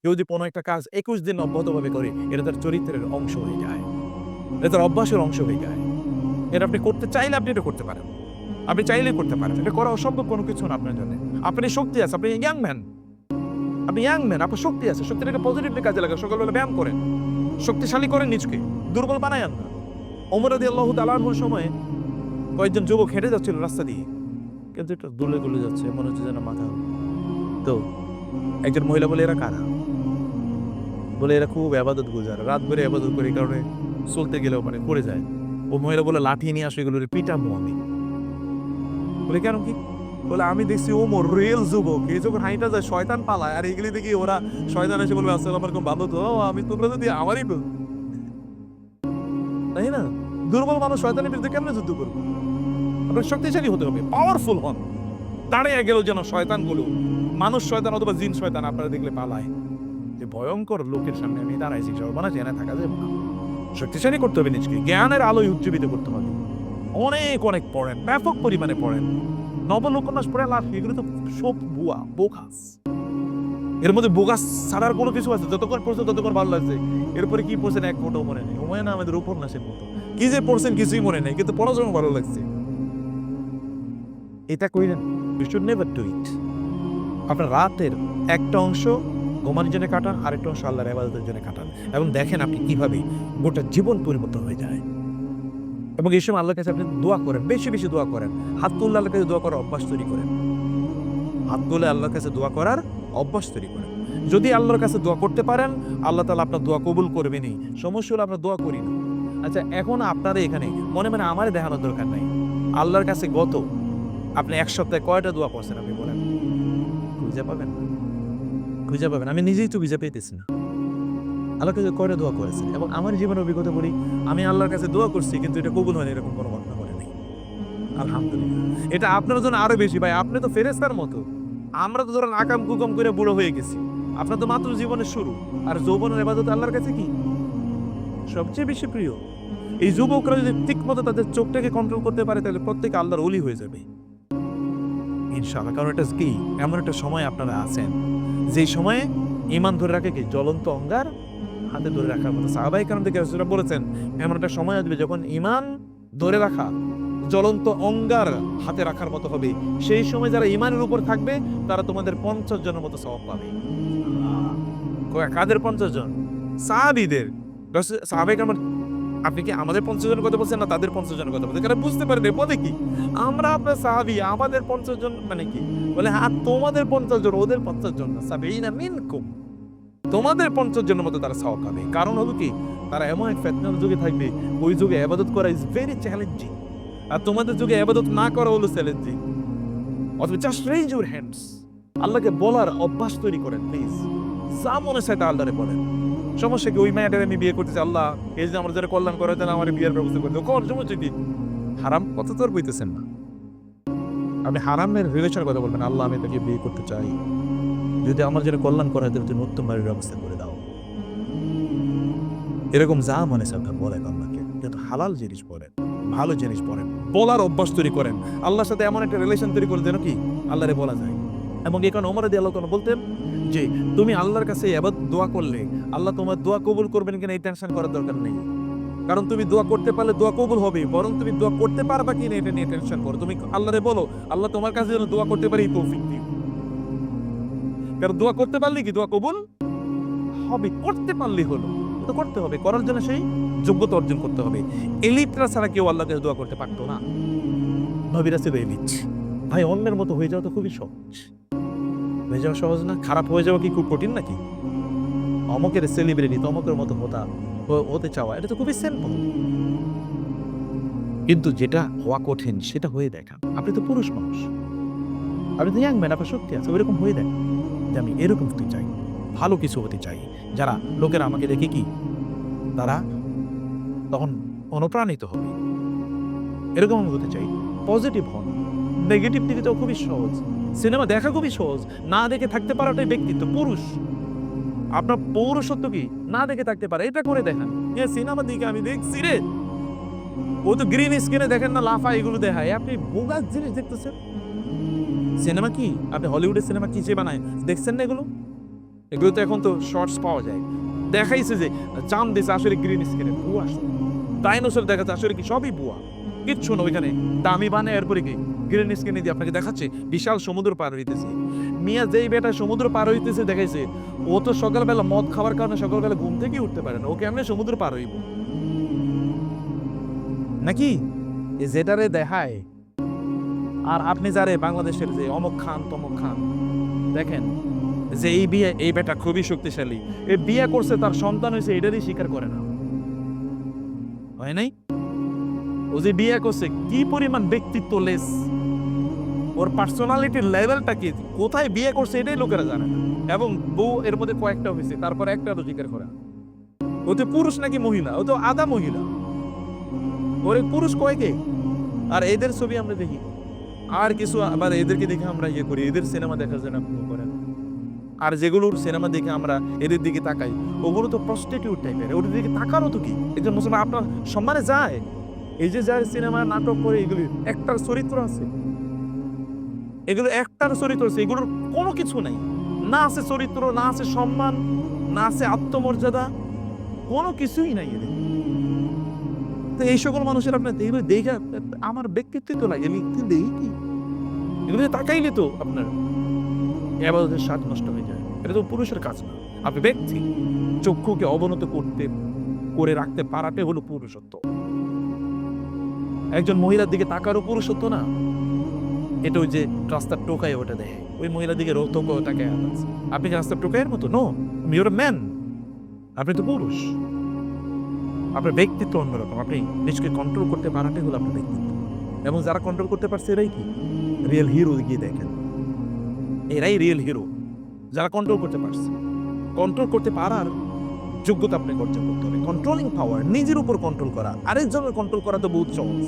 কেউ যদি কোনো একটা কাজ ২১ দিন অব্যাহতভাবে করে, এটা তার চরিত্রের অংশ হয়ে যায়। এটা তার অভ্যাসের অংশ হয়ে যায়। এটা আপনি করতে চাইলে আপনি এটা করতে পারেন। আপনি চাইলেই করতে পারেন। এটা করা অসম্ভব কোনো কিছু না আপনার জন্যে। আপনার শক্তি আছে, আপনি ইয়াং ম্যান। আপনি ইয়াং ম্যান, আপনার শক্তি আছে। শক্তিটাকে পজিটিভলি কাজে লাগান। সকালবেলা ব্যায়াম করেন। শক্তিশালী করেন নিজকে। দুর্বল বানায়েন না। ওমর রাদিয়াল্লাহু তাআলা আনহুর সময়ে কয়েকজন যুবক হেঁটে যাচ্ছিল রাস্তা দিয়ে। কিন্তু একটু দুলে গুলে যাচ্ছে। মনে হচ্ছে যেন মাথা। তো একজন মহিলা বলে, "এরা কারা?" বলে, "এরা খুব ইবাদত গুজার। রাত ভরে ইবাদত করে এই কারণে চলতে গেলেও মানে পড়ে যায়।" ও মহিলা বলে, "লাঠি নিয়ে আসো, এগুলোরে পিটামো আমি।" বলে, "কেন কি?" বলে, "আমি দেখছি ওমর রিয়েল যুবক। এই যখন হাঁইটা যায় শয়তান পালায়। আর এগুলি দেখি ওরা শয়তান এসে বলবে, আসসালামু আলাইকুম ভালো তো? আমি তোমরা যদি আমারই তাই না? দুর্বল মানুষ শয়তানের বিরুদ্ধে কেমনে যুদ্ধ করবে? আপনার শক্তিশালী হতে হবে, পাওয়ারফুল হন। দাঁড়িয়ে গেল যেন শয়তানগুলো, মানুষ শয়তান অথবা জিন শয়তান আপনারা দেখলে পালায়। যে ভয়ঙ্কর লোকের সামনে আমি দাঁড়াইছি, সর্বনাশ জেনে থাকা যাবে না। শক্তিশালী করতে হবে নিজকে, জ্ঞানের আলোয় উজ্জীবিত করতে হবে। অনেক অনেক পড়েন, ব্যাপক পরিমাণে পড়েন। নবল উপন্যাস পড়ে লাভ কি? এগুলো তো সব ভুয়া, বোগাস। এর মধ্যে বোগাস ছাড়ার কোনো কিছু আছে? যতক্ষণ পড়ছে ততক্ষণ ভালো লাগছে। এরপরে কি পড়ছেন এক ফোঁটাও মনে নেই। হুমায়ুন আহমেদের উপন্যাসের মতো। কি যে পড়ছেন কিছুই মনে নেই, কিন্তু পড়ার সময় ভালো লাগছে। এটা কইরেন, you should never do it. আপনার রাতের একটা অংশ ঘুমানোর জন্য কাটান, আরেকটা অংশ আল্লাহর ইবাদতের জন্য কাটান এবং দেখেন আপনি কিভাবে গোটা জীবন পরিবর্তন হয়ে যায়। এবং এই সময় আল্লাহর কাছে আপনি দোয়া করেন, বেশি বেশি দোয়া করেন। হাত তুললে আল্লাহর কাছে দোয়া করার অভ্যাস তৈরি করেন। হাত তুলে আল্লাহর কাছে দোয়া করার অভ্যাস তৈরি করেন। যদি আল্লাহর কাছে দোয়া করতে পারেন, আল্লাহ তাআলা আপনার দোয়া কবুল করবেনই। সমস্যা হলো আমরা দোয়া করি না। আচ্ছা, এখন আপনারা এখানে মনে মনে আমারে দেখানোর দরকার নাই। আল্লাহর কাছে গত আপনি এক সপ্তাহে কয়টা দোয়া করছেন আপনি বলেন? খুঁজে পাবেন না। খুঁজে পাবেন। আমি নিজেই তো খুঁজে পেতেছি না। আল্লাহর কাছে কয়টা দোয়া করেছেন? এবং আমার জীবনের অভিজ্ঞতা বলি, আমি আল্লাহর কাছে দোয়া করছি কিন্তু এটা কবুল হয়নি, এরকম কোনো ঘটনা ঘটে নাই। আলহামদুলিল্লাহ। এটা আপনার জন্য আরো বেশি ভাই। আপনি তো ফেরেশতার মতো। আমরা তো ধরেন আকাম কুকাম করে বুড়ো হয়ে গেছি। আপনার তো মাত্র জীবনের শুরু। আর যৌবনের ইবাদত আল্লাহর কাছে কি? সবচেয়ে বেশি প্রিয়। এই যুবকরা যদি ঠিকমতো তাদের চোখটাকে কন্ট্রোল করতে পারে তাহলে প্রত্যেকে আল্লাহর ওলি হয়ে যাবে। ইনশাআল্লাহ। কারণ এটা কি? এমন একটা সময় আপনারা আছেন, যেই সময়ে ঈমান ধরে রাখে কি? জ্বলন্ত অঙ্গার হাতে ধরে রাখার মতো। সাহাবায়ে কেরাম থেকে রাসূলুল্লাহ বলেছেন, এমন একটা সময় আসবে যখন ঈমান ধরে রাখা জ্বলন্ত অঙ্গার হাতে রাখার মতো হবে। সেই সময় যারা ঈমানের উপর থাকবে তারা তোমাদের ৫০ জনের মতো সওয়াব পাবে। কাদের ৫০ জন? সাহাবীদের। সাহাবায়ে কেরাম, আপনি কি আমাদের ৫০ জনের কথা বলছেন না তাদের ৫০ জনের কথা বলছেন? কারণ বুঝতে পারেন বলে কি? আমরা আপনার সাহাবী, আমাদের ৫০ জন মানে কি? বলে, হ্যাঁ তোমাদের ৫০ জন, ওদের ৫০ জন না। সাবিঈনা মিনকুম। তোমাদের ৫০ জনের মতো তারা সওয়াব পাবে। কারণ হলো কি? তারা এমন এক ফিতনার যুগে থাকবে, ওই যুগে ইবাদত করা ইজ ভেরি চ্যালেঞ্জিং। আর তোমাদের যুগে ইবাদত না করা হলো চ্যালেঞ্জিং। অথবা জাস্ট রেইজ ইউর হ্যান্ডস। আল্লাহকে বলার অভ্যাস তৈরি করেন প্লিজ। যা মনে চায় তা আল্লাহরে বলেন। সমস্যা কি? ওই মেয়েটারে আমি বিয়ে করতেছি, আল্লাহ এই যে আমার যারা কল্যাণ করার জন্য আমার বিয়ের ব্যবস্থা করে দাও। কোন সমস্যা কি? হারাম কথা তো আর বইতেছেন না। আপনি হারামের রিলেশনের কথা বলবেন, আল্লাহ আমি তাকে বিয়ে করতে চাই। যদি আমার জন্য কল্যাণ করা হয় তাহলে তুমি উত্তম বাড়ির ব্যবস্থা করে দাও। এরকম যা মনে চায় তা বলেন আল্লাহকে। কিন্তু হালাল জিনিস বলেন, ভালো জিনিস বলেন। বলার অভ্যাস তৈরি করেন। আল্লাহর সাথে এমন একটা রিলেশন তৈরি করে যেন কি আল্লাহরে বলা যায়। এবং এই কারণে ওমর রাদিয়াল্লাহু তাআলা বলতেন যে, তুমি আল্লাহর কাছে দোয়া করলে আল্লাহ তোমার দোয়া কবুল করবেন কিনা এই টেনশন করার দরকার নেই। কারণ তুমি দোয়া করতে পারলে দোয়া কবুল হবে। বরং তুমি দোয়া করতে পারবা কিনা এটা নিয়ে টেনশন করো। তুমি আল্লাহরে বলো, আল্লাহ তোমার কাছে যেন দোয়া করতে পারি এই তৌফিক দিও। কারণ দোয়া করতে পারলে কি দোয়া কবুল হবে। করতে পারলেই হলো। তো করতে হবে। করার জন্য সেই যোগ্যতা অর্জন করতে হবে। এলিটরা ছাড়া কেউ আল্লাহর কাছে দোয়া করতে পারতো না। নবীরা ছিল এলিট। ভাই অন্যের মতো হয়ে যাওয়া তো খুবই সহজ। হয়ে যাওয়া সহজ না? খারাপ হয়ে যাওয়া কি খুব কঠিন নাকি? অমুকের সেলিব্রিটি তমুকের মতো হতে চাওয়া এটা তো খুবই সিম্পল। কিন্তু যেটা হওয়া কঠিন সেটা হয়ে দেখান। আপনি তো পুরুষ মানুষ। আপনি তো ইয়াং ম্যান, আপনার শক্তি আছে। ওইরকম হয়ে দেখান যে আমি এরকম হতে চাই। ভালো কিছু হতে চাই। যারা লোকেরা আমাকে দেখে কি তারা তখন অনুপ্রাণিত হবে। এরকম আমি হতে চাই। পজিটিভ হন। নেগেটিভ দিকে তো খুবই সহজ। সিনেমা দেখা খুবই সহজ। না দেখে থাকতে পারাটাই ব্যক্তিত্ব। পুরুষ আপনার পৌরসত্ব কি? না দেখে থাকতে পারে। এটা করে দেখান। সিনেমা দিকে আমি দেখছি রে। ও তো গ্রিন স্ক্রিনে দেখেন না, লাফা এগুলো দেখায়। আপনি বোগাস জিনিস দেখতেছেন। সিনেমা কি? আপনি হলিউডের সিনেমা কি যে বানায় দেখছেন না এগুলো? এগুলো তো এখন তো শর্টস পাওয়া যায়। দেখাইছে যে চাম দিছে আসলে গ্রিন স্ক্রিনে ভুয়া, ডাইনোসর দেখাচ্ছে আসলে কি সবই ভুয়া, কিচ্ছু না। ওইখানে দামি বানায় এরপরে কি গ্রিন স্ক্রিনে দিয়ে আপনাকে দেখাচ্ছে বিশাল সমুদ্র পার হইতেছে। মিয়া যেই বেটা সমুদ্র পার হইতেছে দেখাইছে, ও তো সকালবেলা মদ খাওয়ার কারণে সকালবেলা ঘুম থেকে উঠতে পারে না, ওকে এমনি সমুদ্র পার হইব নাকি? যেটারে দেখায়। আর আপনি যারে বাংলাদেশের যে অমুক খান তমুক খান দেখেন, যে এই বেটা খুবই শক্তিশালী, এই বিয়ে করছে, তার সন্তান হয়েছে, এটারই স্বীকার করে না, হয় নাই? ও যে বিয়ে করছে কি পরিমাণ ব্যক্তিত্ব লেস, ওর পার্সোনালিটির লেভেলটা কি, কোথায় বিয়ে করছে এটাই লোকেরা জানে না। এবং বউ এর মধ্যে কয়েকটা হয়েছে, তারপর একটা তো স্বীকার করে। ও তো পুরুষ নাকি মহিলা, ও তো আধা মহিলা, ওর পুরুষ কয়েকে। আর এদের ছবি আমরা দেখি, আর কিছু আবার এদেরকে দেখে আমরা ইয়ে করি, এদের সিনেমা দেখার জন্য করেন। আর যেগুলোর সিনেমা দেখে আমরা এদের দিকে তাকাই, ওগুলো তো প্রস্টিটিউট টাইপের, ওদের দিকে তাকানো তো কি একজন মুসলমান আপনার সম্মানে যায়? এই যে যার সিনেমা নাটক করে, এগুলি একটার চরিত্র আছে, এগুলো একটার চরিত্র আছে, এগুলোর কোনো কিছু নাই, না আছে চরিত্র, না আছে সম্মান, না আছে আত্মমর্যাদা, কোনো কিছুই নাই এদের। তো এই সকল মানুষের আপনার এগুলো দেখে আমার ব্যক্তিত্ব তো লাগে, দেখি কি এগুলো তাকাইলে তো আপনার ইবাদতের স্বাদ নষ্ট হয়ে যায়। এটা তো পুরুষের কাজ না। আপনি ব্যক্তি চক্ষুকে অবনত করে রাখতে পারাতে হলো পুরুষত্ব। একজন মহিলার দিকে তাকারও পুরুষত্ব না, এটা ওই যে রাস্তার টোকায় ওটা দেয়, ওই মহিলার দিকে তাকায় আছে। আপনি কি রাস্তার টোকাইয়ের মতো? নো, ইউর আ ম্যান, আপনি তো পুরুষ। আপনার ব্যক্তিত্ব অন্যরকম, আপনি নিজকে কন্ট্রোল করতে পারাটাই হলো আপনার ব্যক্তিত্ব। এবং যারা কন্ট্রোল করতে পারছে এরাই কি রিয়েল হিরো। গিয়ে দেখেন, এরাই রিয়েল হিরো, যারা কন্ট্রোল করতে পারছে। কন্ট্রোল করতে পারার যোগ্যতা আপনাকে অর্জন করতে হবে। কন্ট্রোলিং পাওয়ার, নিজের উপর কন্ট্রোল করা। আরেকজনের কন্ট্রোল করা তো বহুত সহজ,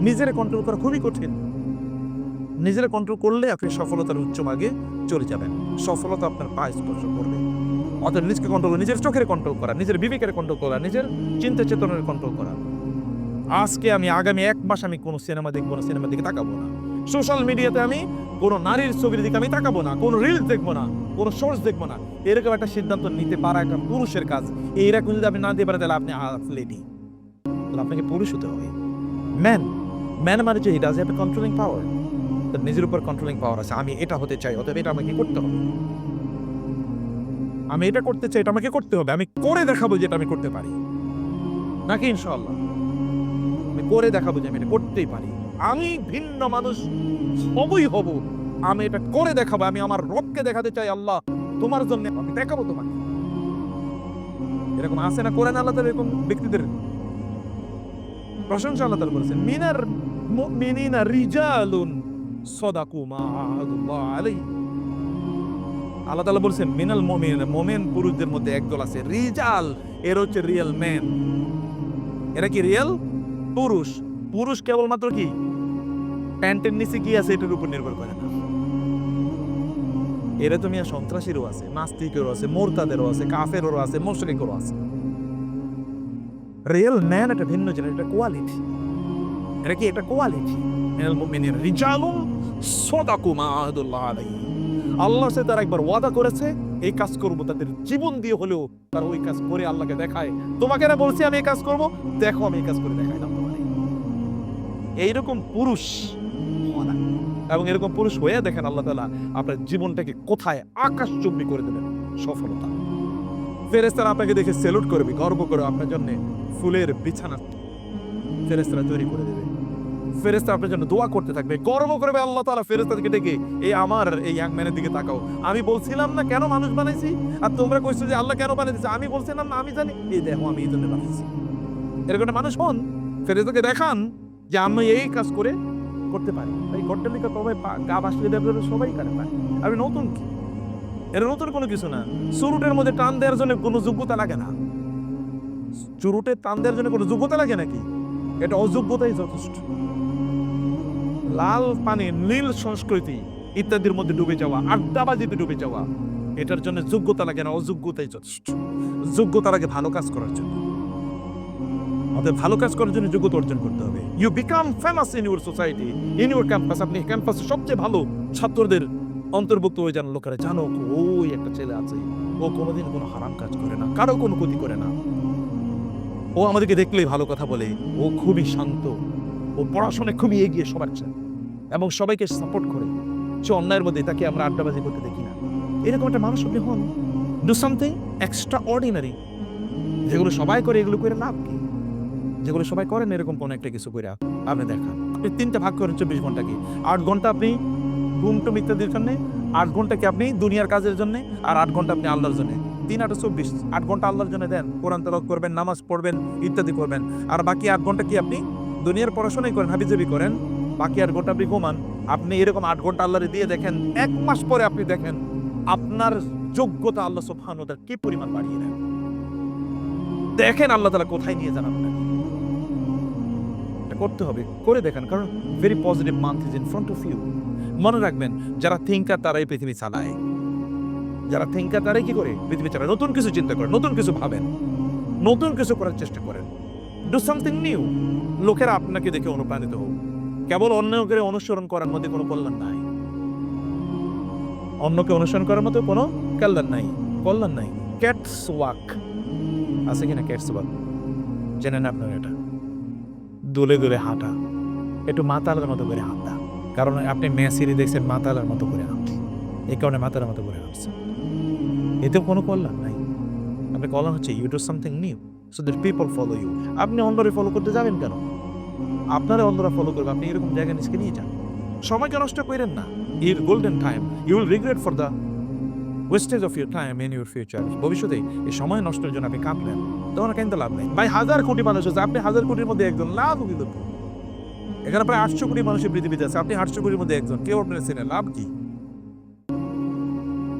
নিজের কন্ট্রোল করা খুবই কঠিন। নিজের কন্ট্রোল করলে আপনি সফলতার উচ্চ মার্গে চলে যাবেন, সফলতা আপনার পায়ে স্পর্শ করবে। অর্থাৎ নিজকে কন্ট্রোল, নিজের চোখের কন্ট্রোল করা, নিজের বিবেকের কন্ট্রোল করা, নিজের চিন্তা চেতনার কন্ট্রোল করা। আজকে আমি আগামী 1 মাস আমি কোনো সিনেমা দেখবো না, সিনেমার দিকে তাকাবো না। সোশ্যাল মিডিয়াতে আমি কোনো নারীর ছবির দিকে আমি তাকাবো না, কোনো রিলস দেখবো না, কোনো শর্টস দেখবো না। এরকম একটা সিদ্ধান্ত নিতে পারা একটা পুরুষের কাজ। এইরকম যদি আপনি না দিতে পারেন তাহলে আপনি লেডি, তাহলে আপনাকে পুরুষ হতে হবে। ম্যান মানে যে ডাজ হ্যাভ এ কন্ট্রোলিং পাওয়ার, তার নিজের উপর কন্ট্রোলিং পাওয়ার আছে। আমি এটা হতে চাই, অতএব এটা আমাকে করতে হবে। আমি এটা করতে চাই, এটা আমাকে করতে হবে। আমি করে দেখাবো যে এটা আমি করতে পারি, নাকি ইনশাআল্লাহ আমি করে দেখাবো যে আমি এটা করতেই পারি। আমি ভিন্ন মানুষ হবই হব, আমি এটা করে দেখাবো। আমি আমার রবকে দেখাতে চাই, আল্লাহ তোমার জন্য আমি দেখাবো তোমাকে। এরকম আছে না কোরআন আল্লাহ তাআলা এরকম ব্যক্তিদের প্রশংসা আল্লাহ তাআলা করেছেন। মিনার মুমিনিনা রিজালুন সাদাকু মা আহাদুল্লাহ আলাইহি। আল্লাহ তাআলা বলেছেন মিনাল মুমিনিনা, মুমিন পুরুষদের মধ্যে একদল আছে রিজাল, এর হচ্ছে রিয়েল ম্যান। এরা কি রিয়েল পুরুষ। পুরুষ কেবলমাত্র কি প্যান্টের নিচে কি আছে এটার উপর নির্ভর করে না। এরা তুমি সন্ত্রাসীরও আছে, নাস্তিকেরও আছে, মোরতাদেরও আছে, কাফেরেরও আছে, মুশরিকেরও আছে। রিয়েল ম্যান একটা ভিন্ন জিনিস, একটা কোয়ালিটি। এটা কি একটা কোয়ালিটি। মিনাল মুমিনিনা রিজালুন সাদাকু মা আহাদুল্লাহ আলাইহি। আল্লাহর সাথে তারা একবার ওয়াদা করেছে এই কাজ করব, তাদের জীবন দিয়ে হলেও তারা ওই কাজ করে আল্লাহকে দেখায়। তোমাকে না বলছি আমি এই কাজ করব, দেখো আমি এই কাজ করে দেখাইলাম তোমাকে। এইরকম পুরুষ হওয়া, এবং এরকম পুরুষ হয়ে দেখেন আল্লাহ তাআলা আপনার জীবনটাকে কোথায় আকাশচুম্বী করে দেবেন সফলতা। ফেরেশতারা আপনাকে দেখে স্যালুট করবে, গর্ব করে আপনার জন্য ফুলের বিছানা ফেরেশতারা তৈরি করে দেবে। ফেরেশতা আপনার জন্য দোয়া করতে থাকবে, গর্ব করবে আল্লাহ তাআলা ফেরেশতাদেরকে ডেকে, এই আমার এই ইয়াং ম্যানের দিকে তাকাও। আমি বলছিলাম না কেন মানুষ বানাইছি, আর তোমরা কইছো যে আল্লাহ কেন বানাইছে, আমি বলছিলাম না আমি জানি, এই দেখো আমি এই জন্য বানাইছি। এরকম একটা মানুষ হন, ফেরেশতাকে দেখান যে আমি এই কাজ করতে পারি। এই গড্ডলিকা তবে গা বাসলে দেবদের সবাই করে পারে। আমি নতুন কি, এর নতুন কোনো কিছু না। চুরুটের মধ্যে টান দেওয়ার জন্য কোনো যোগ্যতা লাগে না। চুরুটে টান দেওয়ার জন্য কোনো যোগ্যতা লাগে নাকি? এটা অযোগ্যতাই যথেষ্ট। লাল পানি, নীল সংস্কৃতি ইত্যাদির মধ্যে ডুবে যাওয়া, আড্ডাবাজিতে ডুবে যাওয়া, এটার জন্য যোগ্যতা লাগে না, অযোগ্যতাই যথেষ্ট। যোগ্যতা লাগে ভালো কাজ করার জন্য। আমাদের ভালো কাজ করার জন্য যোগ্যতা অর্জন করতে হবে। You become famous in your society, in your campus. আপনি ক্যাম্পাসে সবচেয়ে ভালো ছাত্রদের অন্তর্ভুক্ত হয়ে যান, লোকেরা জানো ওই একটা ছেলে আছে, ও কোনোদিন কোনো হারাম কাজ করে না, কারো কোনো ক্ষতি করে না। ও আমাদেরকে দেখলেই ভালো কথা বলে। ও খুবই শান্ত, ও পড়াশোনায় খুবই এগিয়ে সবার চেয়ে, এবং সবাইকে সাপোর্ট করে। সে অন্যায়ের মধ্যে তাকে আমরা আড্ডাবাজি করতে দেখি না। এরকম একটা মানুষ আপনি হন, ডু সামথিং এক্সট্রা অর্ডিনারি। যেগুলো সবাই করে এগুলো করে লাভ কি? যেগুলো সবাই করেন এরকম কোনো একটা কিছু করে আপনি দেখান। আপনি 3টা ভাগ করেন 24 ঘন্টাকে। 8 ঘন্টা আপনি ঘুমটুম ইত্যাদির জন্য, 8 ঘন্টা কি আপনি দুনিয়ার কাজের জন্য, আর 8 ঘন্টা আপনি আল্লাহর জন্য। 3 8 24, 8 ঘন্টা আল্লাহর জন্য দেন, কোরআন তেলাওয়াত করবেন, নামাজ পড়বেন, ইত্যাদি করবেন। আর বাকি 8 ঘন্টা কি আপনি দুনিয়ার পড়াশোনাই করেন, হাবিজাবি করেন। বাকি 8 ঘন্টা আপনি ঘুমান। আপনি এরকম 8 ঘন্টা আল্লাহরে দিয়ে দেখেন, 1 মাস পরে আপনি দেখেন আপনার যোগ্যতা আল্লাহ সুবহানাহু ওয়া তাআলা কি পরিমাণ বাড়িয়ে দেন। দেখেন আল্লাহ তাআলা কোথায় নিয়ে যান আপনাকে। এটা করতে হবে, করে দেখেন, কারণ very positive month is in front of you. মনে রাখবেন, যারা থিঙ্কার তারাই পৃথিবী চালায়। যারা থিঙ্কার তারাই কি করে পৃথিবী চালায়। নতুন কিছু চিন্তা করেন, নতুন কিছু ভাবেন, নতুন কিছু করার চেষ্টা করেন। Do something new. লোকেরা আপনাকে দেখে অনুপ্রাণিত হোক। কেবল অন্যকে অনুসরণ করার মধ্যে কোনো কল্যাণ নাই। অন্যকে অনুসরণ করার মতো কোনো কল্যাণ নাই। ক্যাটস ওয়াক আছে কিনা? ক্যাটস ওয়াক জেনেন আপনারা? এটা দোলে দোলে হাঁটা, একটু মাতালের মতো করে হাঁটা। কারণ আপনি মেসিরি দেখছেন মাতালের মতো করে হাঁটছে, এই কারণে মাতালের মতো করে হাঁটছে। এতেও কোনো কল্যাণ নাই। আপনি কল্যাণ হচ্ছে you do something new so that people follow you. আপনি অন্যরে ফলো করতে যাবেন কেন? আপনারা অন্যরা ফলো করবে। আপনি এরকম জায়গায় নিজকে নিয়ে যান। সময়কে নষ্ট করেন না। Your golden time you will regret for the wastage of your time in your future. ভবিষ্যতে এই সময় নষ্টের জন্য আপনি কাঁদলেন, তখন কিন্তু লাভ নেই। ভাই 1000 কোটি মানুষ আছে, আপনি 1000 কোটির মধ্যে একজন, লাভ কিন্তু। এখানে প্রায় 800 কোটি মানুষের পৃথিবীতে আছে, আপনি 800 কোটির মধ্যে একজন, কেউ আপনার চেনে, লাভ কি?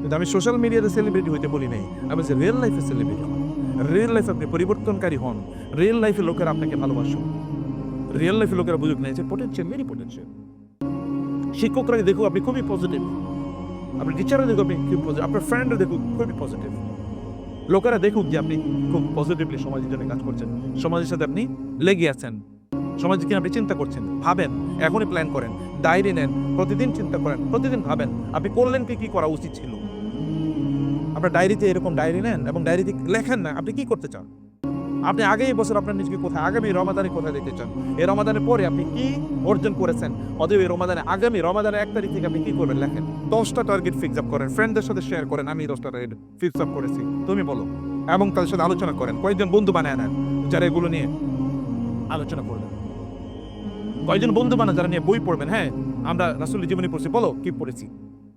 কিন্তু আমি সোশ্যাল মিডিয়াতে সেলিব্রিটি হইতে বলি নাই, আমি যে রিয়েল লাইফে সেলিব্রিটি হন। রিয়েল লাইফে আপনি পরিবর্তনকারী হন। রিয়েল লাইফে লোকেরা আপনাকে ভালোবাসুন। রিয়েল লাইফে লোকেরা বুঝুক না যে পোটেনশিয়াল, ভেরি পোটেনশিয়াল। শিক্ষকরা দেখুক আপনি খুবই পজিটিভ, আপনার টিচাররা দেখুক আপনি খুব পজিটিভ, আপনার ফ্রেন্ডরা দেখুক খুবই পজিটিভ। লোকেরা দেখুক যে আপনি খুব পজিটিভলি সমাজের জন্য কাজ করছেন, সমাজের সাথে আপনি লেগে আছেন, সমাজে কি আপনি চিন্তা করছেন। ভাবেন, এখনই প্ল্যান করেন, ডায়েরি নেন, প্রতিদিন চিন্তা করেন, প্রতিদিন ভাবেন আপনি করলেন কি করা উচিত ছিল। আপনার ডায়েরিতে এরকম ডায়েরি নেন এবং ডায়েরিতে লেখেন না আপনি কি করতে চান। আপনি আগামী বছর আপনার নিজেকে কোথায়, আগামী রমাদানে কোথায় দেখতে চান, এই রমাদানের পরে আপনি কি অর্জন করেছেন, অতএব এই রমাদানে, আগামী রমাদানের 1 তারিখ থেকে আপনি কি করবেন লেখেন। 10টা টার্গেট ফিক্স আপ করেন, ফ্রেন্ডদের সাথে শেয়ার করেন, আমি 10টা টার্গেট ফিক্স আপ করেছি, তুমি বলো, এবং তাদের সাথে আলোচনা করেন। কয়েকজন বন্ধু বানায় নেন যারা এগুলো নিয়ে আলোচনা করবেন। কয়েকজন বন্ধু বানান যারা নিয়ে বই পড়বেন। হ্যাঁ, আমরা রাসূলের জীবনী পড়ছি, বলো কি পড়েছি,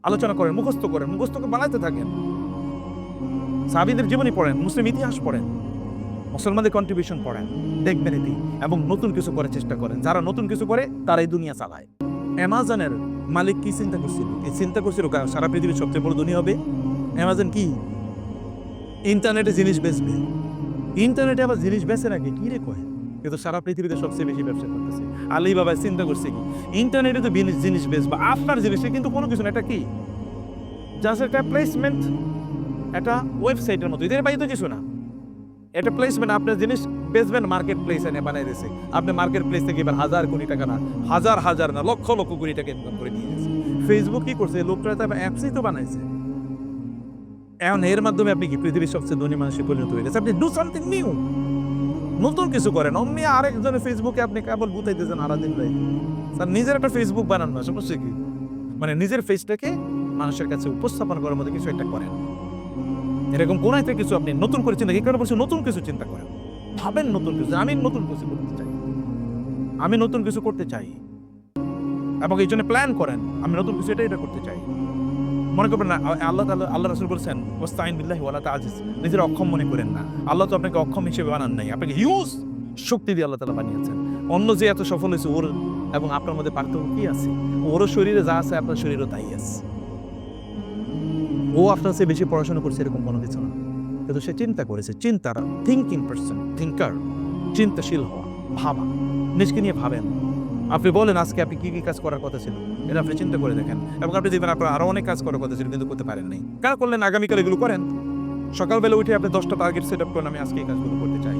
আলোচনা করেন, মুখস্থ করেন, মুখস্থকে বানাইতে থাকেন। সাহাবীদের জীবনী পড়েন, মুসলিম ইতিহাস পড়েন, মুসলমানদের কন্ট্রিবিউশন পড়েন, দেখবেন এটি, এবং নতুন কিছু করার চেষ্টা করেন। যারা নতুন কিছু করে তারাই দুনিয়া চালায়। অ্যামাজনের মালিক কি চিন্তা করছিল? সারা পৃথিবীর সবচেয়ে বড় ধনী হবে। অ্যামাজন কি ইন্টারনেটে জিনিস বেচবে? ইন্টারনেটে আবার জিনিস বেচে নাকি? কি রে কয়? কিন্তু সারা পৃথিবীতে সবচেয়ে বেশি ব্যবসা করতেছে। আলিবাবা চিন্তা করছে কি, ইন্টারনেটে তো জিনিস বেচবা, আপনার জিনিসে কিন্তু কোনো কিছু না। এটা কি? জাস্ট একটা প্লেসমেন্ট, একটা ওয়েবসাইটের মতো, এদের বাইরে তো কিছু না। এটা প্লেসমেন্ট, আপনার জিনিস বেচবেন, মার্কেট প্লেস এনে বানাই দিয়েছে। আপনি মার্কেট প্লেস থেকে এবার 1000 কোটি টাকা না, হাজার না, লক্ষ কোটি টাকা ইনকাম করে নিয়ে গেছে। ফেসবুক কি করছে? লোকটা তো অ্যাপসই তো বানাইছে। এখন এর মাধ্যমে আপনি কি পৃথিবীর সবচেয়ে ধনী মানুষে পরিণত হয়ে গেছে। আপনি ডু সামথিং নিউ, নতুন কিছু করেন। অমনি আরেকজনের ফেসবুকে আপনি কেবল বুঝাইতেছেন আরাদিন ভাই। স্যার নিজের একটা ফেসবুক বানান না, সমস্যা কি? মানে নিজের ফেসটাকে মানুষের কাছে উপস্থাপন করার মধ্যে কিছু একটা করেন। এরকম কোন একটা কিছু আপনি নতুন করে চিন্তা, এই কারণে বলছি নতুন কিছু চিন্তা করেন, ভাবেন নতুন কিছু। আমি নতুন কিছু করতে চাই, আমি নতুন কিছু করতে চাই, এবং এই জন্য প্ল্যান করেন আমি নতুন কিছু এটা করতে চাই। মনে করবেন না আল্লাহ রাসূল বলছেন ওয়াস্তাইন বিল্লাহি ওয়ালা তাআজিজ, নিজের অক্ষম মনে করেন না। আল্লাহ তো আপনাকে অক্ষম হিসেবে বানান নাই, আপনাকে হিউজ শক্তি দিয়ে আল্লাহ তাআলা বানিয়েছেন। অন্য যে এত সফল হয়েছে ওর এবং আপনার মধ্যে পার্থক্য কি আছে? ওরও শরীরে যা আছে আপনার শরীরও তাই আছে। ও আপনার চেয়ে বেশি পড়াশোনা করছে এরকম কোনো কিছু না, কিন্তু সে চিন্তা করেছে। চিন্তার থিঙ্কিং পারসন, থিঙ্কার, চিন্তাশীল হওয়া, ভাবা, নিজকে নিয়ে ভাবেন। আপনি বলেন আজকে আপনি কি কি কাজ করার কথা ছিল, এটা আপনি চিন্তা করে দেখেন, এবং আপনি দেখবেন আপনার আরো অনেক কাজ করার কথা ছিল কিন্তু করতে পারেন নাই। কেন করলেন? আগামীকাল এগুলো করেন। সকালবেলা উঠে আপনি 10টা টার্গেট সেট আপ করেন, আমি আজকে এই কাজগুলো করতে চাই,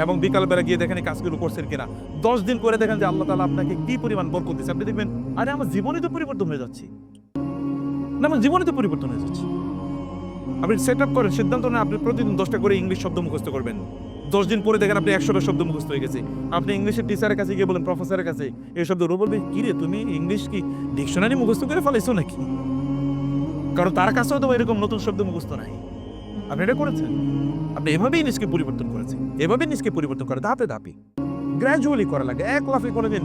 এবং বিকালবেলা গিয়ে দেখেন এই কাজগুলো করছেন কিনা। 10 দিন করে দেখেন যে আল্লাহ তাআলা আপনাকে কি পরিমাণ বরকত দিচ্ছে। আপনি দেখবেন আরে আমার জীবনে তো পরিবর্তন হয়ে যাচ্ছে, না আমার জীবনে তো পরিবর্তন হয়ে যাচ্ছে। আপনি সেট আপ করেন, সিদ্ধান্ত নেন আপনি প্রতিদিন 10টা করে ইংলিশ শব্দ মুখস্থ করবেন। 10 দিন পরে দেখেন আপনি 100টা শব্দ মুখস্থ হয়ে গেছে। আপনি ইংলিশের টিচারের কাছে গিয়ে বলেন, প্রফেসরের কাছে এই শব্দগুলো বলবে, কি রে তুমি ইংলিশ কি ডিকশনারি মুখস্থ করে ফেলাইছো নাকি? কারণ তার কাছেও তো এরকম নতুন শব্দ মুখস্থ নাই। আপনি এটা করেছেন, আপনি এভাবেই নিজকে পরিবর্তন করেছেন। এভাবে নিজকে পরিবর্তন করে ধাপে ধাপে গ্র্যাজুয়ালি করা লাগে। এক লাফে কোনোদিন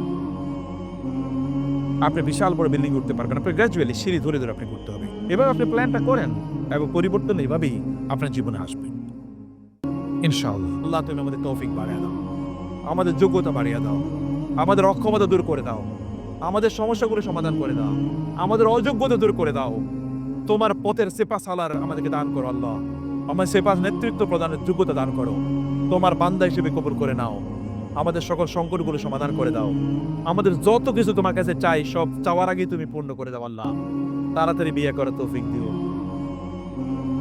আপনি বিশাল বড় বিল্ডিং উঠতে পারবেন। আপনি গ্র্যাজুয়ালি সিঁড়ি ধরে ধরে আপনি করতে হবে। এভাবে আপনি প্ল্যানটা করেন এবং পরিবর্তন এভাবেই আপনার জীবনে আসবে ইনশাআল্লাহ। আল্লাহ তুমি আমাদের তৌফিক বাড়িয়ে দাও, আমাদের যোগ্যতা বাড়িয়ে দাও, আমাদের অক্ষমতা দূর করে দাও, আমাদের সমস্যাগুলো সমাধান করে দাও, আমাদের অযোগ্যতা দূর করে দাও। তোমার পথের সেপা সালার আমাদেরকে দান করো আল্লাহ। আমার সেপা নেতৃত্ব প্রদানের যোগ্যতা দান করো। তোমার বান্দা হিসেবে কবুল করে নাও। আমাদের সকল সংকটগুলো সমাধান করে দাও। আমাদের যত কিছু তোমার কাছে চাই সব চাওয়ার আগেই তুমি পূর্ণ করে দাও আল্লাহ। তাড়াতাড়ি বিয়ে করার তৌফিক দিও।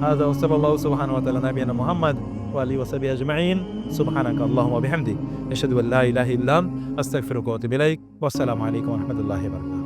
هذا وصلى الله سبحانه وتعالى نبينا محمد وآله وصحبه أجمعين. سبحانك اللهم وبحمدك أشهد أن لا إله إلا أنت أستغفرك وأتوب إليك. والسلام عليكم ورحمة الله وبركاته.